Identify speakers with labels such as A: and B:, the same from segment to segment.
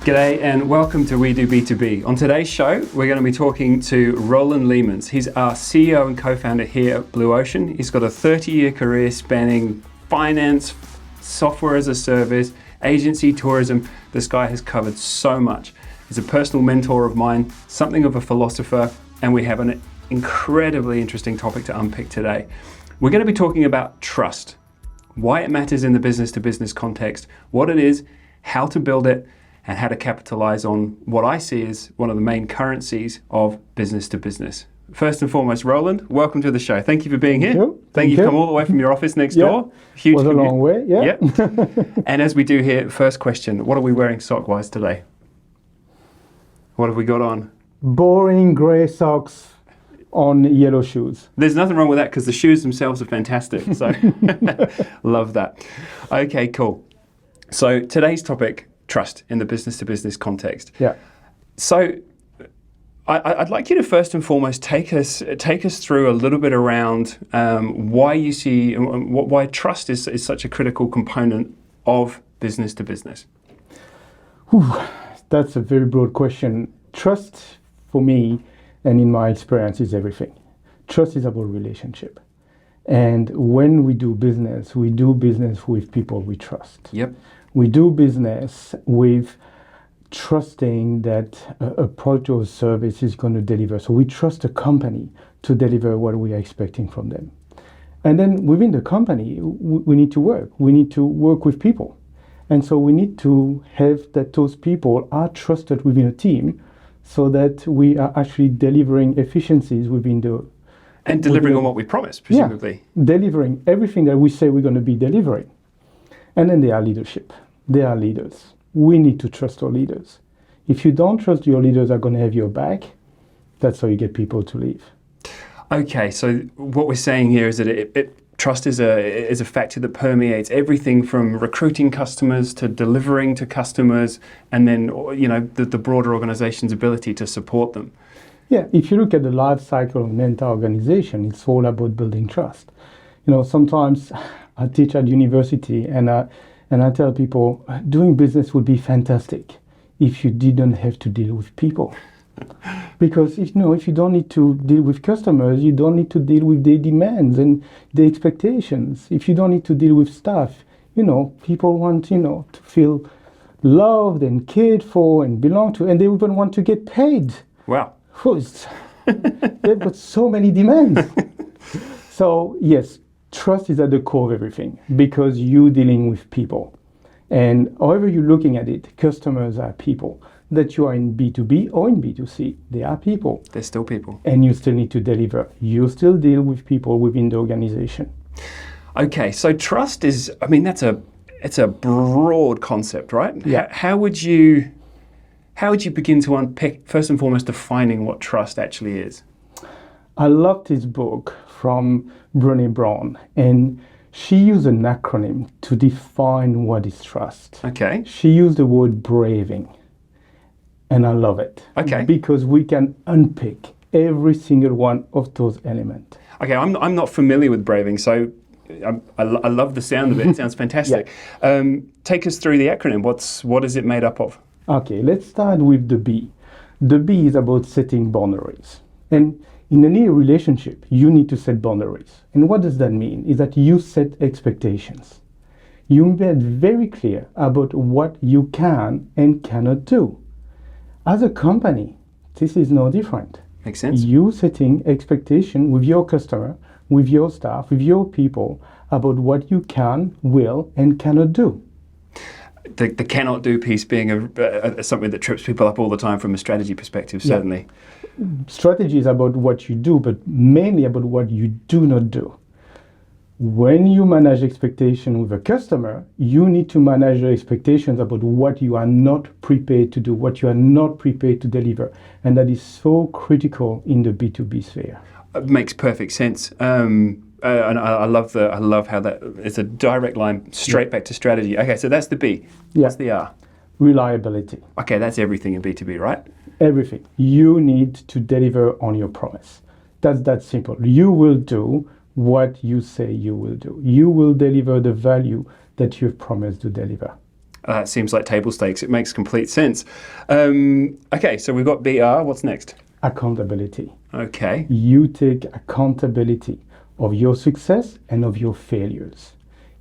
A: G'day and welcome to We Do B2B. On today's show, we're going to be talking to Roland Leemans. He's our CEO and co-founder here at Blue Ocean. He's got a 30-year career spanning finance, software as a service, agency, tourism. This guy has covered so much. He's a personal mentor of mine, something of a philosopher, and we have an incredibly interesting topic to unpick today. We're going to be talking about trust, why it matters in the business-to-business context, what it is, how to build it, and how to capitalize on what I see as one of the main currencies of business to business. First and foremost, Roland, welcome to the show. Thank you for being here. Thank you. You've come all the way from your office next door.
B: Huge was a long way, yeah.
A: And as we do here, first question, what are we wearing sock-wise today? What have we got on?
B: Boring grey socks on yellow shoes.
A: There's nothing wrong with that because the shoes themselves are fantastic. So love that. Okay, cool. So today's topic, trust in the business-to-business context.
B: Yeah.
A: So I'd like you to first and foremost take us through a little bit around why you see why trust is such a critical component of business-to-business.
B: That's a very broad question. Trust, for me, and in my experience, is everything. Trust is about relationship. And when we do business with people we trust.
A: Yep.
B: We do business with trusting that a product or service is going to deliver. So we trust a company to deliver what we are expecting from them. And then within the company, we need to work. We need to work with people. And so we need to have that those people are trusted within a team so that we are actually delivering efficiencies within the...
A: And delivering on what we promised, presumably.
B: Yeah, delivering everything that we say we're going to be delivering. And then there are leadership. They are leaders. We need to trust our leaders. If you don't trust your leaders are going to have your back, that's how you get people to leave.
A: Okay, so what we're saying here is that trust is a factor that permeates everything from recruiting customers to delivering to customers, and then the broader organization's ability to support them.
B: Yeah, if you look at the life cycle of an entire organization, it's all about building trust. Sometimes I teach at university and I tell people, doing business would be fantastic if you didn't have to deal with people. Because if you don't need to deal with customers, you don't need to deal with their demands and their expectations. If you don't need to deal with staff, people want, to feel loved and cared for and belong to, and they even want to get paid.
A: Wow.
B: They've got so many demands. So yes, trust is at the core of everything because you're dealing with people. And however you're looking at it, customers are people. That you are in B2B or in B2C, they are people.
A: They're still people.
B: And you still need to deliver. You still deal with people within the organization.
A: Okay, so trust is, it's a broad concept, right?
B: Yeah.
A: How would you begin to unpick, first and foremost, defining what trust actually is?
B: I loved this book from Brené Brown, and she used an acronym to define what is trust.
A: Okay.
B: She used the word braving, and I love it.
A: Okay.
B: Because we can unpick every single one of those elements.
A: Okay, I'm not familiar with braving, so I love the sound of it. It sounds fantastic.
B: Yeah.
A: Take us through the acronym. What is it made up of?
B: Okay, let's start with the B. The B is about setting boundaries. And in any relationship, you need to set boundaries. And what does that mean? Is that you set expectations. You make very clear about what you can and cannot do. As a company, this is no different.
A: Makes sense.
B: You setting expectation with your customer, with your staff, with your people about what you can, will, and cannot do.
A: The cannot do piece being something that trips people up all the time from a strategy perspective, certainly.
B: Yeah. Strategy is about what you do, but mainly about what you do not do. When you manage expectation with a customer, you need to manage your expectations about what you are not prepared to do, what you are not prepared to deliver. And that is so critical in the B2B sphere.
A: It makes perfect sense. And I love how that it's a direct line straight back to strategy. Okay, so that's the B. What's the R?
B: Reliability.
A: Okay, that's everything in B2B, right?
B: Everything. You need to deliver on your promise. That's that simple. You will do what you say you will do. You will deliver the value that you've promised to deliver.
A: Seems like table stakes. It makes complete sense. Okay, so we've got BR. What's next?
B: Accountability.
A: Okay.
B: You take accountability of your success and of your failures.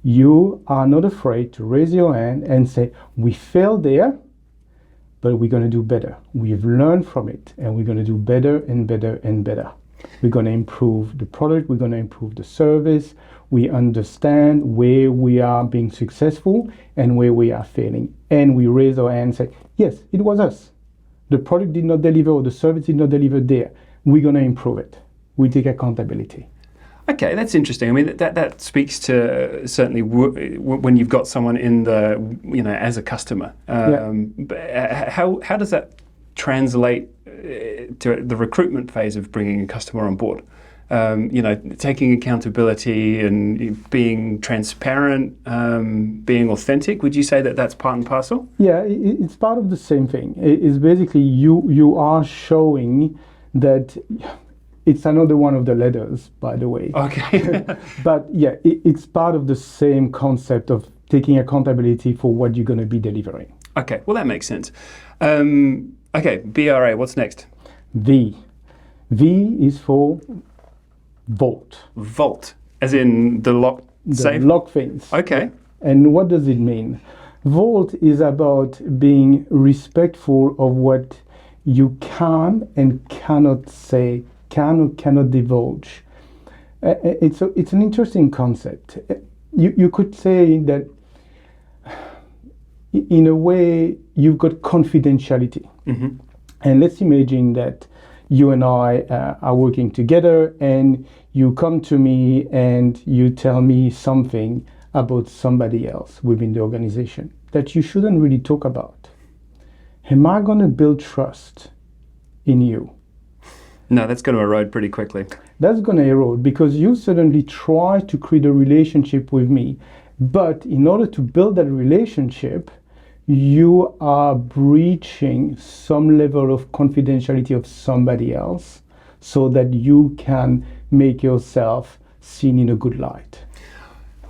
B: You are not afraid to raise your hand and say, we failed there, but we're going to do better. We've learned from it, and we're going to do better and better and better. We're going to improve the product. We're going to improve the service. We understand where we are being successful and where we are failing. And we raise our hand and say, yes, it was us. The product did not deliver or the service did not deliver there. We're going to improve it. We take accountability.
A: Okay, that's interesting. I mean, that speaks to certainly when you've got someone in the, as a customer. But how does that translate to the recruitment phase of bringing a customer on board? Taking accountability and being transparent, being authentic. Would you say that that's part and parcel?
B: Yeah, it's part of the same thing. It's basically you are showing that. It's another one of the letters, by the way.
A: Okay.
B: But yeah, it's part of the same concept of taking accountability for what you're going to be delivering.
A: Okay, well, that makes sense. Okay, BRA, what's next?
B: V. V is for vault.
A: Vault, as in the lock safe?
B: The lock things.
A: Okay.
B: And what does it mean? Vault is about being respectful of what you can and cannot say, can or cannot divulge. It's an interesting concept. You could say that in a way you've got confidentiality. Mm-hmm. And let's imagine that you and I are working together and you come to me and you tell me something about somebody else within the organization that you shouldn't really talk about. Am I going to build trust in you?
A: No, that's going to erode pretty quickly.
B: That's going to erode because you suddenly try to create a relationship with me. But in order to build that relationship, you are breaching some level of confidentiality of somebody else so that you can make yourself seen in a good light.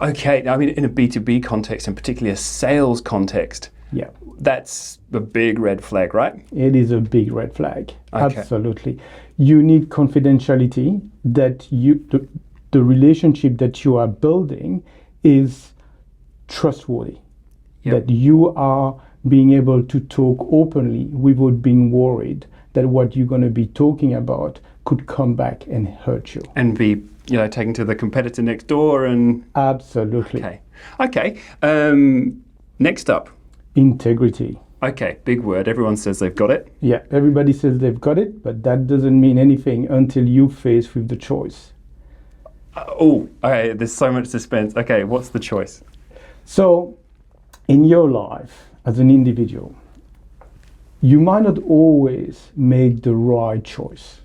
B: Okay,
A: I mean, in a B2B context, and particularly a sales context,
B: yeah,
A: that's a big red flag, right?
B: It is a big red flag.
A: Okay.
B: Absolutely. You need confidentiality that the relationship that you are building is trustworthy. Yep. That you are being able to talk openly without being worried that what you're going to be talking about could come back and hurt you.
A: And be, taken to the competitor next door and...
B: Absolutely.
A: Okay. Next up.
B: Integrity.
A: Okay, big word. Everyone says they've got it.
B: Yeah, everybody says they've got it, but that doesn't mean anything until you face with the choice.
A: Okay, there's so much suspense. Okay, what's the choice?
B: So, in your life, as an individual, you might not always make the right choice,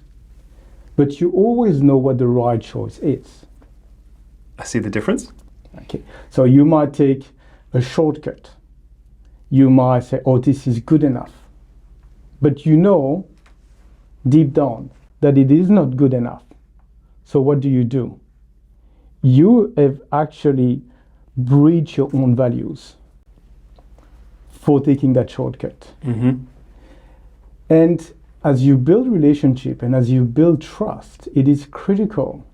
B: but you always know what the right choice is.
A: I see the difference.
B: Okay, so you might take a shortcut. You might say, this is good enough. But you know, deep down, that it is not good enough. So what do? You have actually breached your own values for taking that shortcut. Mm-hmm. And as you build relationship and as you build trust, it is critical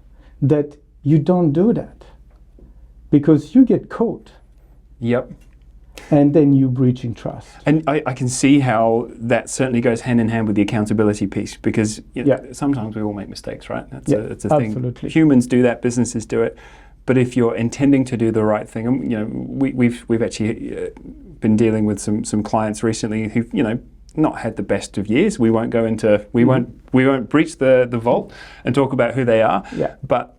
B: that you don't do that because you get caught.
A: Yep.
B: And then you breaching trust.
A: And I can see how that certainly goes hand in hand with the accountability piece because sometimes we all make mistakes, right? It's a thing.
B: Absolutely.
A: Humans do that, businesses do it. But if you're intending to do the right thing, we've actually been dealing with some clients recently who've not had the best of years. We won't go into we won't breach the vault and talk about who they are.
B: Yeah.
A: But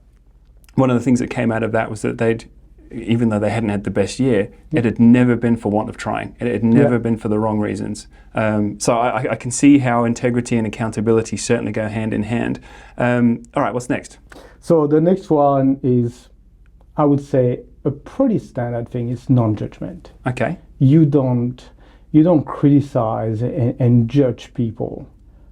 A: one of the things that came out of that was that even though they hadn't had the best year, it had never been for want of trying. It had never been for the wrong reasons. So I can see how integrity and accountability certainly go hand in hand. All right, what's next?
B: So the next one is, I would say, a pretty standard thing is non-judgment.
A: Okay.
B: You don't criticize and judge people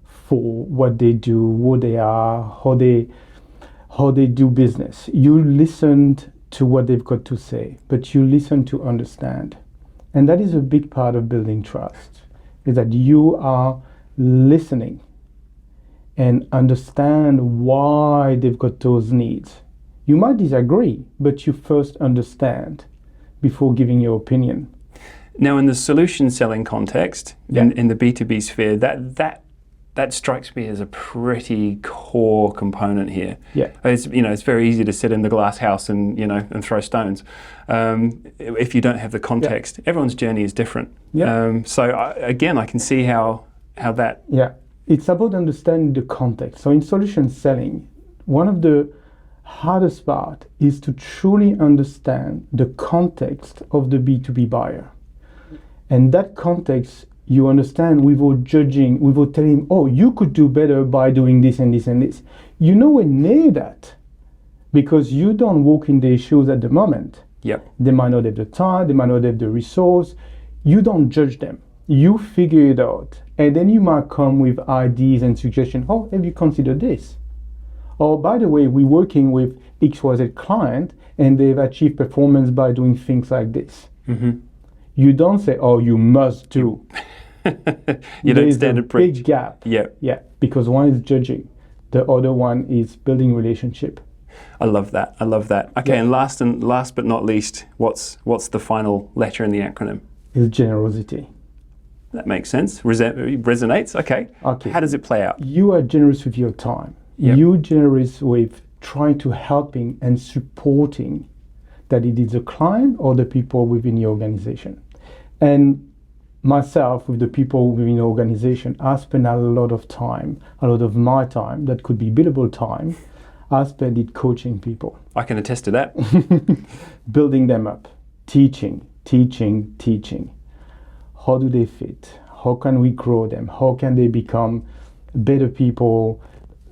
B: for what they do, who they are, how they do business. You listen to what they've got to say, but you listen to understand. And that is a big part of building trust, is that you are listening and understand why they've got those needs. You might disagree, but you first understand before giving your opinion.
A: Now, in the solution selling context, in the B2B sphere, that strikes me as a pretty core component here.
B: Yeah.
A: It's very easy to sit in the glass house and throw stones. If you don't have the context, everyone's journey is different.
B: Yeah.
A: Again, I can see how that.
B: Yeah, it's about understanding the context. So in solution selling, one of the hardest part is to truly understand the context of the B2B buyer. And that context you understand without judging, without telling him, oh, you could do better by doing this and this and this. You nowhere near that because you don't walk in their shoes at the moment.
A: Yep.
B: They might not have the time, they might not have the resource. You don't judge them. You figure it out. And then you might come with ideas and suggestions. Oh, have you considered this? Or by the way, we're working with XYZ client and they've achieved performance by doing things like this.
A: Mm-hmm.
B: You don't say, oh, you must do.
A: You don't stand and preach.
B: Big gap.
A: Yeah.
B: Yeah, because one is judging, the other one is building relationship.
A: I love that. Okay, and last but not least, what's the final letter in the acronym?
B: Is generosity.
A: That makes sense. Resonates. Okay. How does it play out?
B: You are generous with your time.
A: Yep.
B: You generous with trying to helping and supporting that it is the client or the people within your organization. And myself, with the people within the organization, I spend a lot of time, a lot of my time, that could be billable time, I spend it coaching people.
A: I can attest to that.
B: Building them up, teaching. How do they fit? How can we grow them? How can they become better people,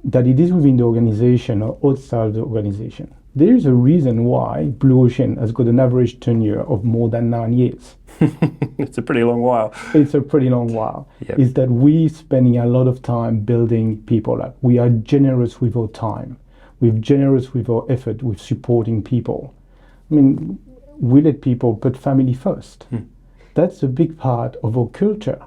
B: that it is within the organization or outside the organization? There is a reason why Blue Ocean has got an average tenure of more than 9 years.
A: It's a pretty long while.
B: It's a pretty long while.
A: Yep.
B: Is that we spending a lot of time building people up. We are generous with our time. We're generous with our effort, with supporting people. I mean, we let people put family first. That's a big part of our culture.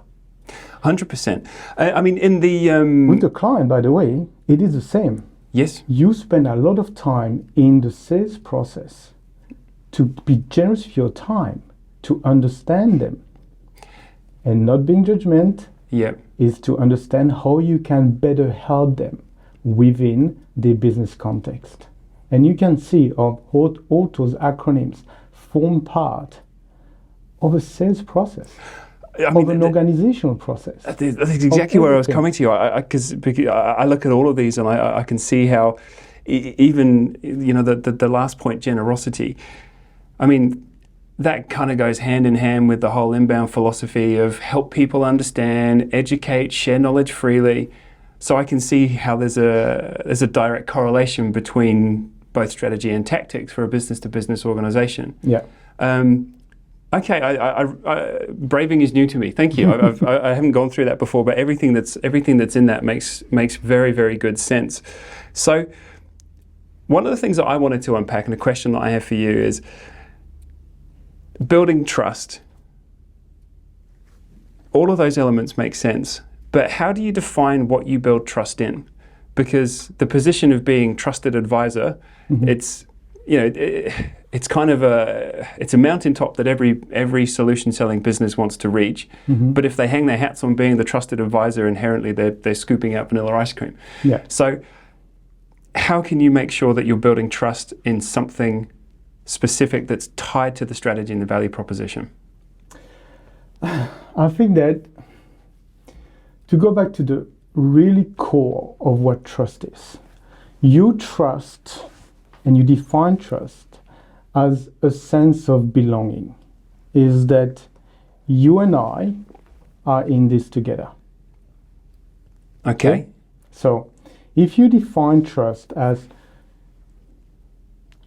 A: 100%. I mean, in the...
B: With the client, by the way, it is the same.
A: Yes.
B: You spend a lot of time in the sales process to be generous with your time, to understand them. And not being judgmental is to understand how you can better help them within the business context. And you can see how all those acronyms form part of a sales process. Of an organizational process.
A: That's exactly where I was coming to you. Because I look at all of these and I can see how even the last point, generosity. I mean, that kind of goes hand in hand with the whole inbound philosophy of help people understand, educate, share knowledge freely. So I can see how there's a direct correlation between both strategy and tactics for a business-to-business organization.
B: Yeah.
A: Okay, braving is new to me. Thank you. I haven't gone through that before, but everything that's in that makes very, very good sense. So, one of the things that I wanted to unpack, and a question that I have for you is building trust. All of those elements make sense, but how do you define what you build trust in? Because the position of being trusted advisor, it's kind of it's a mountaintop that every solution selling business wants to reach. But if they hang their hats on being the trusted advisor, inherently they're scooping out vanilla ice cream.
B: Yeah.
A: So how can you make sure that you're building trust in something specific that's tied to the strategy and the value proposition?
B: I think that to go back to the really core of what trust is, you trust and you define trust as a sense of belonging, is that you and I are in this together.
A: Okay.
B: So if you define trust as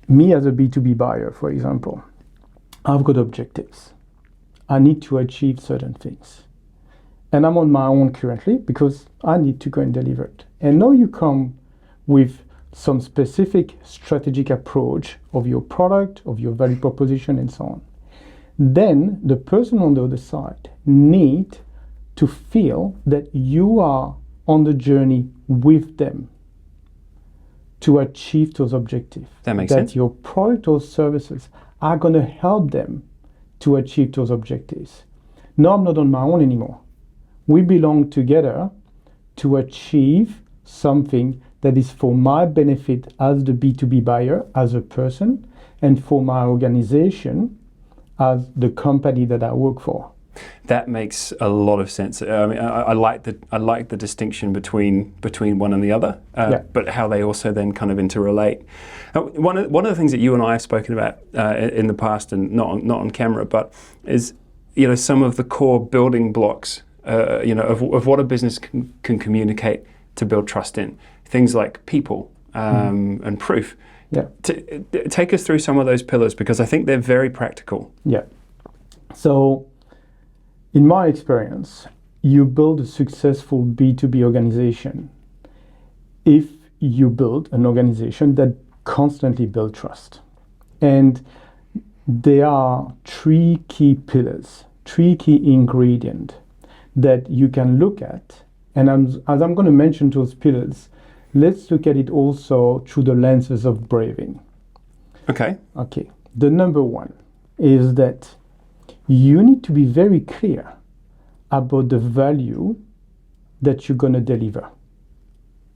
B: me as a B2B buyer, for example, I've got objectives. I need to achieve certain things. And I'm on my own currently because I need to go and deliver it. And now you come with some specific strategic approach of your product, of your value proposition, and so on. then the person on the other side need to feel that you are on the journey with them to achieve those objectives.
A: That makes sense.
B: That your product or services are going to help them to achieve those objectives. No, I'm not on my own anymore. We belong together to achieve something that is for my benefit as the B2B buyer, as a person, and for my organization as the company that I work for.
A: That makes a lot of sense. I mean, I like the distinction between one and the other, but how they also then kind of interrelate. One of the things that you and I have spoken about in the past, and not on camera, but is some of the core building blocks of what a business can communicate to build trust in. Things like people and proof.
B: Yeah.
A: Take us through some of those pillars, because I think they're very practical.
B: Yeah. So, in my experience, you build a successful B2B organization if you build an organization that constantly builds trust. And there are three key pillars, three key ingredients that you can look at. And as I'm going to mention those pillars, let's look at it also through the lenses of braving.
A: Okay.
B: The number one is that you need to be very clear about the value that you're going to deliver.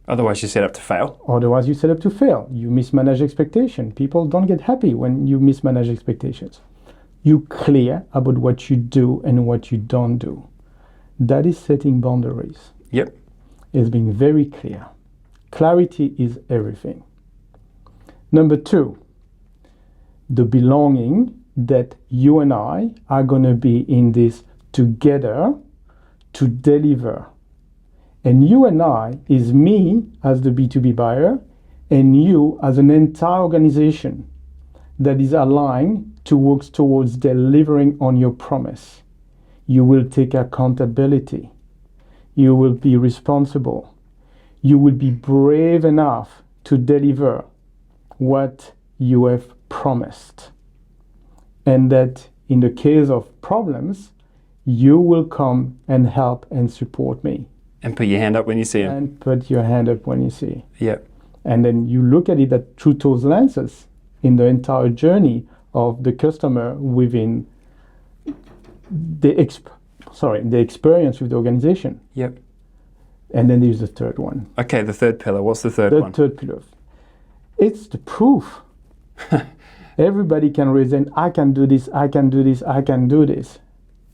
A: Otherwise, you're set up to fail.
B: You mismanage expectations. People don't get happy when you mismanage expectations. You're clear about what you do and what you don't do. That is setting boundaries.
A: Yep.
B: It's being very clear. Clarity is everything. Number two, the belonging that you and I are going to be in this together to deliver. And you and I is me as the B2B buyer, and you as an entire organization that is aligned to work towards delivering on your promise. You will take accountability. You will be responsible. You will be brave enough to deliver what you have promised. And that in the case of problems, you will come and help and support me.
A: And put your hand up when you see
B: them.
A: Yep.
B: And then you look at it through those lenses in the entire journey of the customer within the experience with the organization.
A: Yep.
B: And then there's the third one.
A: Okay, the third pillar. What's the third one?
B: The third pillar. It's the proof. Everybody can reason, I can do this, I can do this, I can do this.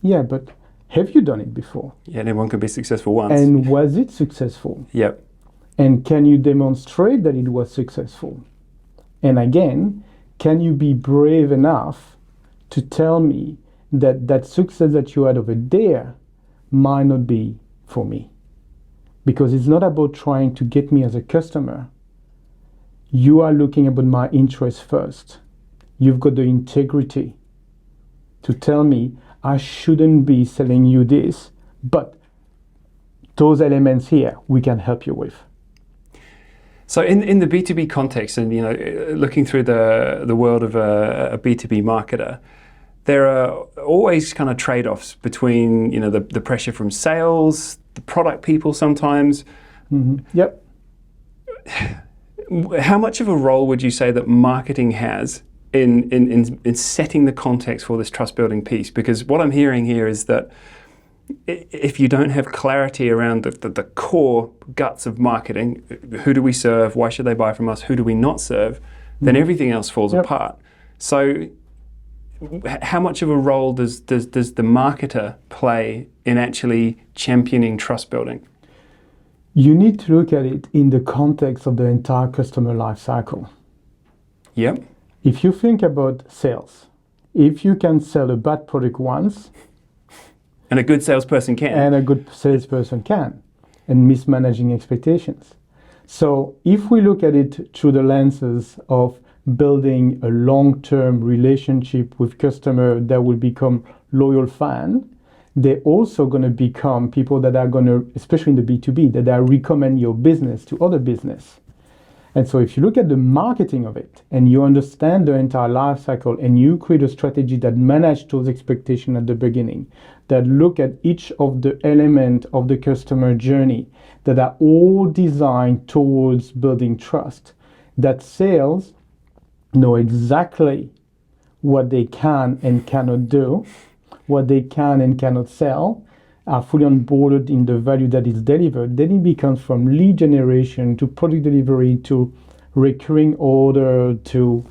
B: Yeah, but have you done it before?
A: Yeah, anyone can be successful once.
B: And was it successful?
A: Yep.
B: And can you demonstrate that it was successful? And again, can you be brave enough to tell me that that success that you had over there might not be for me? Because it's not about trying to get me as a customer. You are looking about my interests first. You've got the integrity to tell me I shouldn't be selling you this, but those elements here we can help you with.
A: So in the B2B context, and looking through the world of a B2B marketer, there are always kind of trade-offs between the pressure from sales, the product people sometimes.
B: Mm-hmm. Yep.
A: How much of a role would you say that marketing has in setting the context for this trust building piece? Because what I'm hearing here is that if you don't have clarity around the core guts of marketing, who do we serve, why should they buy from us, who do we not serve, then everything else falls apart. So how much of a role does the marketer play in actually championing trust building?
B: You need to look at it in the context of the entire customer life cycle.
A: Yep.
B: If you think about sales, if you can sell a bad product once,
A: and a good salesperson can.
B: And mismanaging expectations. So if we look at it through the lenses of building a long-term relationship with customer that will become loyal fan, they're also going to become people that are going to, especially in the B2B, that are recommend your business to other business. And so if you look at the marketing of it and you understand the entire life cycle and you create a strategy that manages those expectations at the beginning, that look at each of the elements of the customer journey that are all designed towards building trust, that sales know exactly what they can and cannot do, what they can and cannot sell, are fully onboarded in the value that is delivered, then it becomes from lead generation to product delivery to recurring order to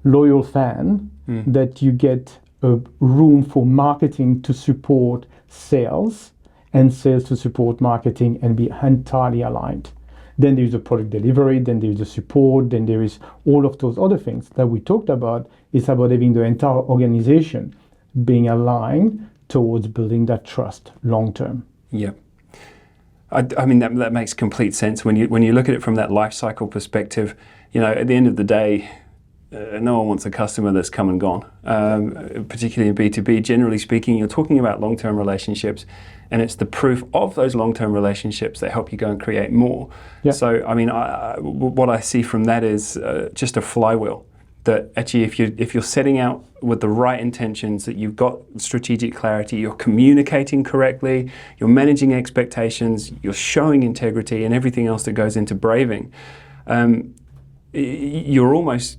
B: loyal fan that you get a room for marketing to support sales and sales to support marketing and be entirely aligned. Then there is a product delivery, then there is the support, then there is all of those other things that we talked about. It's about having the entire organization being aligned towards building that trust long term.
A: Yeah. I mean, that makes complete sense. When you look at it from that life cycle perspective, at the end of the day, no one wants a customer that's come and gone, particularly in B2B. Generally speaking, you're talking about long-term relationships, and it's the proof of those long-term relationships that help you go and create more.
B: Yeah.
A: So, I mean, what I see from that is just a flywheel. That actually, if you're setting out with the right intentions, that you've got strategic clarity, you're communicating correctly, you're managing expectations, you're showing integrity, and everything else that goes into braving, you're almost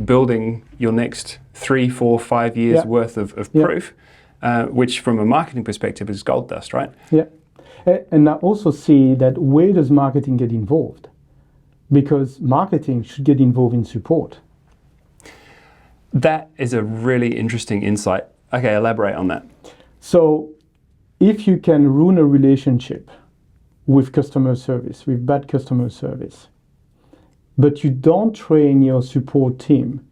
A: building your next 3, 4, 5 years worth of proof, which from a marketing perspective is gold dust, right?
B: Yeah, and I also see that where does marketing get involved? Because marketing should get involved in support.
A: That is a really interesting insight. Okay, elaborate on that.
B: So if you can ruin a relationship with customer service, with bad customer service, but you don't train your support team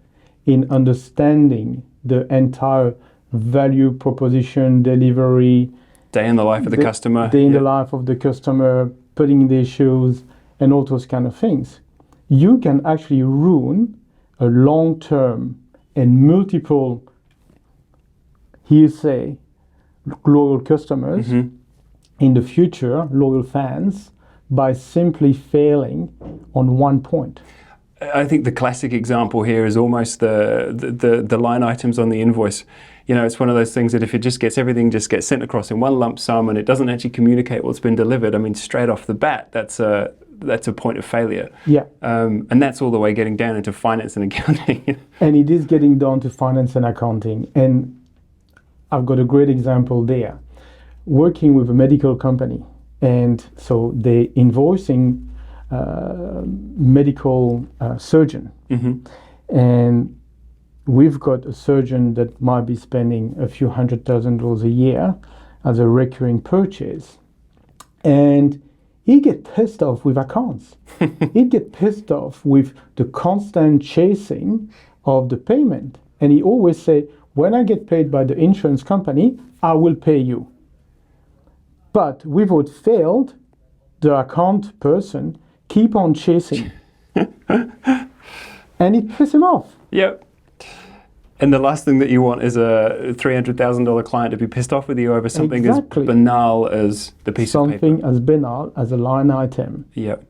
B: in understanding the entire value proposition, delivery,
A: day in the life of the customer,
B: day in the life of the customer, putting in their shoes, and all those kind of things, you can actually ruin a long-term and multiple, hearsay, loyal customers in the future, loyal fans, by simply failing on one point.
A: I think the classic example here is almost the line items on the invoice. It's one of those things that if everything just gets sent across in one lump sum and it doesn't actually communicate what's been delivered, I mean, straight off the bat, that's a point of failure.
B: Yeah.
A: And that's all the way getting down into finance and accounting.
B: And it is getting down to finance and accounting. And I've got a great example there. Working with a medical company. And so they're invoicing medical surgeon. And we've got a surgeon that might be spending a few $100,000 a year as a recurring purchase. And he get pissed off with accounts. He get pissed off with the constant chasing of the payment. And he always say, when I get paid by the insurance company, I will pay you. But without failed, the account person keep on chasing. And it pisses him off.
A: Yep. And the last thing that you want is a $300,000 client to be pissed off with you over something as banal as the piece of paper.
B: Something as banal as a line item.
A: Yep.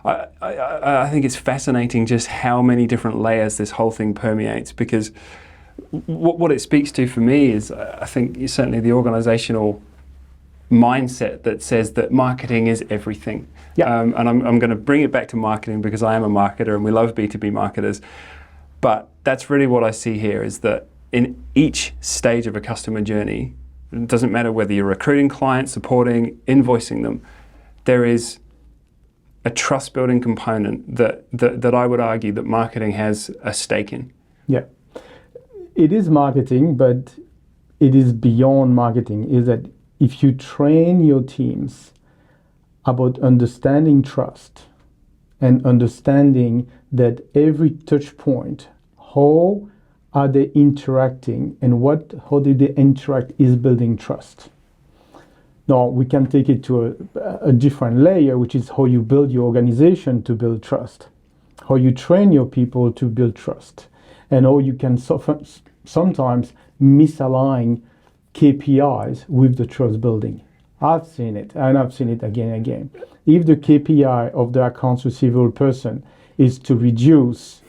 A: I think it's fascinating just how many different layers this whole thing permeates, because what it speaks to for me is, I think, certainly the organizational mindset that says that marketing is everything.
B: Yeah.
A: And I'm going to bring it back to marketing because I am a marketer and we love B2B marketers. But that's really what I see here, is that in each stage of a customer journey, it doesn't matter whether you're recruiting clients, supporting, invoicing them, there is a trust-building component that I would argue that marketing has a stake in.
B: Yeah. It is marketing, but it is beyond marketing, is that if you train your teams about understanding trust and understanding that every touch point, how are they interacting and how do they interact is building trust. Now, we can take it to a different layer, which is how you build your organization to build trust, how you train your people to build trust, and how you can sometimes misalign KPIs with the trust building. I've seen it, and I've seen it again and again. If the KPI of the accounts receivable person is to reduce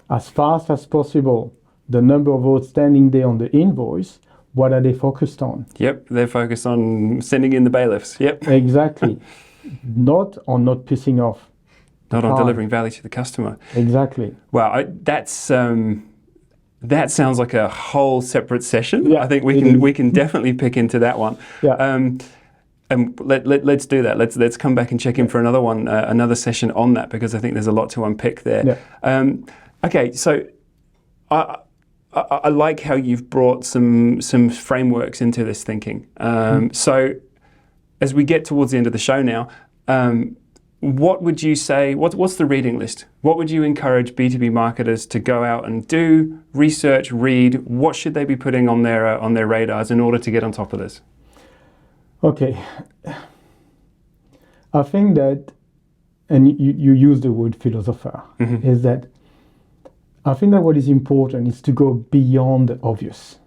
B: as fast as possible the number of outstanding days on the invoice, what are they focused on?
A: Yep, they're focused on sending in the bailiffs. Yep.
B: Exactly. Not on not pissing off.
A: Not on delivering value to the customer.
B: Exactly.
A: Wow, that sounds like a whole separate session.
B: Yeah,
A: I think we can definitely pick into that one.
B: Yeah.
A: And let's do that. Let's come back and check in for another one, another session on that, because I think there's a lot to unpick there.
B: Yeah.
A: Okay, so I like how you've brought some frameworks into this thinking. So as we get towards the end of the show now, what would you say, what's the reading list? What would you encourage B2B marketers to go out and do, research, read? What should they be putting on their radars in order to get on top of this?
B: Okay. I think that, and you use the word philosopher, is that I think that what is important is to go beyond the obvious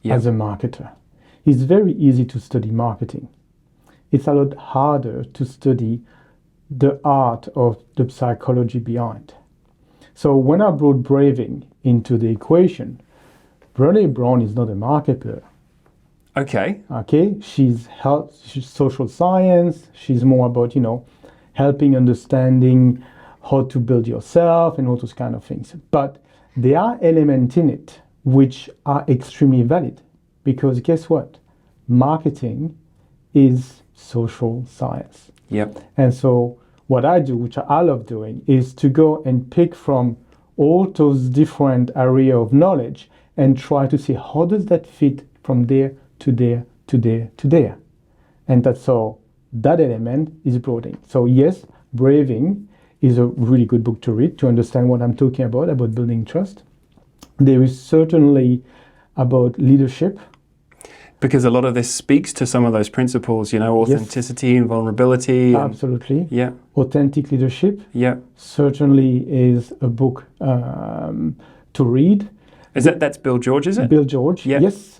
B: as a marketer. It's very easy to study marketing. It's a lot harder to study the art of the psychology behind. So when I brought Braving into the equation, Brené Brown is not a marketer.
A: Okay.
B: She's social science. She's more about, helping understanding how to build yourself and all those kind of things. But there are elements in it which are extremely valid, because guess what? Marketing is social science.
A: Yep.
B: And so what I do, which I love doing, is to go and pick from all those different areas of knowledge and try to see how does that fit from there to there to there to there. And that's how that element is brought in. So yes, Braving is a really good book to read to understand what I'm talking about building trust. There is certainly about leadership.
A: Because a lot of this speaks to some of those principles, authenticity and vulnerability.
B: Absolutely.
A: Yeah.
B: Authentic leadership.
A: Yeah.
B: Certainly is a book to read.
A: That's Bill George, is it?
B: Bill George, yes.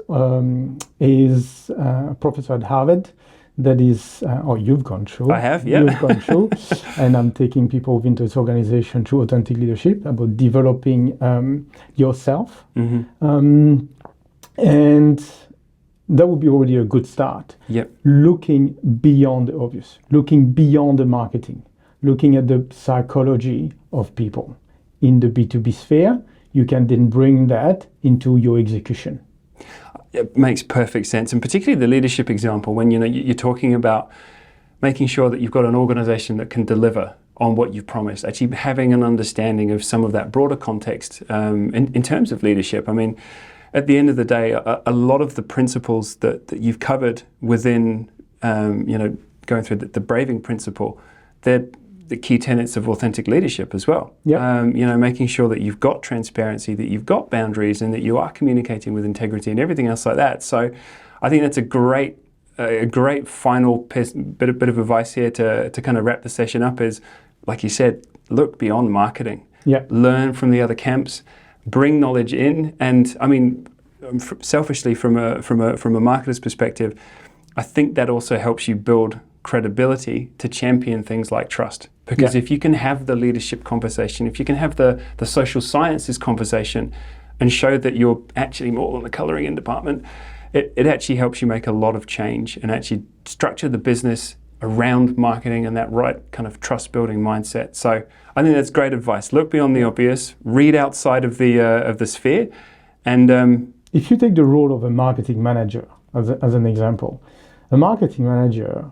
B: Is a professor at Harvard. That is, you've gone through.
A: I have, yeah.
B: You've gone through. And I'm taking people within this organization through authentic leadership, about developing yourself.
A: Mm-hmm.
B: And that would be already a good start.
A: Yep.
B: Looking beyond the obvious, looking beyond the marketing, looking at the psychology of people. In the B2B sphere, you can then bring that into your execution.
A: It makes perfect sense, and particularly the leadership example, when you're talking about making sure that you've got an organization that can deliver on what you've promised, actually having an understanding of some of that broader context in terms of leadership. I mean, at the end of the day, a lot of the principles that you've covered within, going through the Braving principle, they're the key tenets of authentic leadership as well.
B: Yep.
A: Making sure that you've got transparency, that you've got boundaries, and that you are communicating with integrity and everything else like that. So I think that's a great final bit of advice here to kind of wrap the session up is, like you said, look beyond marketing.
B: Yeah.
A: Learn from the other camps, bring knowledge in. And I mean, selfishly from a marketer's perspective, I think that also helps you build credibility to champion things like trust. Because if you can have the leadership conversation, if you can have the social sciences conversation and show that you're actually more than the coloring in department, it actually helps you make a lot of change and actually structure the business around marketing and that right kind of trust building mindset. So I think that's great advice. Look beyond the obvious, read outside of the sphere. And
B: if you take the role of a marketing manager as an example, a marketing manager,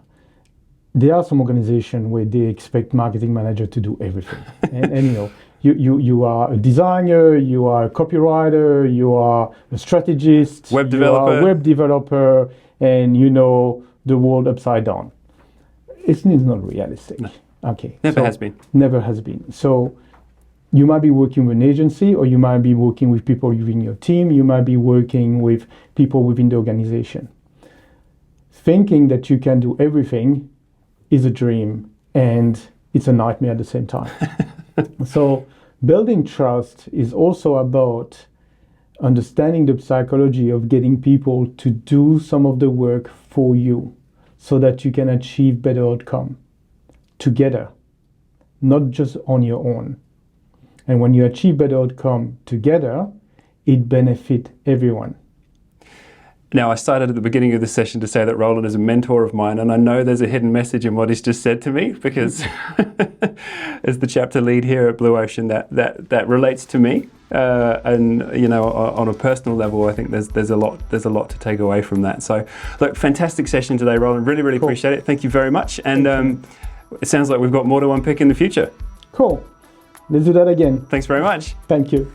B: there are some organizations where they expect marketing manager to do everything. and you are a designer, you are a copywriter, you are a strategist,
A: web
B: developer, and you know the world upside down. It's not realistic.
A: No.
B: Okay.
A: Never has been.
B: Never has been. So you might be working with an agency, or you might be working with people within your team, you might be working with people within the organization. Thinking that you can do everything is a dream, and it's a nightmare at the same time. So building trust is also about understanding the psychology of getting people to do some of the work for you, so that you can achieve better outcome together, not just on your own. And when you achieve better outcome together, it benefits everyone.
A: Now, I started at the beginning of the session to say that Roland is a mentor of mine, and I know there's a hidden message in what he's just said to me, because as the chapter lead here at Blue Ocean, that relates to me. And on a personal level, I think there's a lot to take away from that. So, look, fantastic session today, Roland. Really cool. Appreciate it. Thank you very much. And it sounds like we've got more to unpick in the future.
B: Cool. Let's do that again.
A: Thanks very much.
B: Thank you.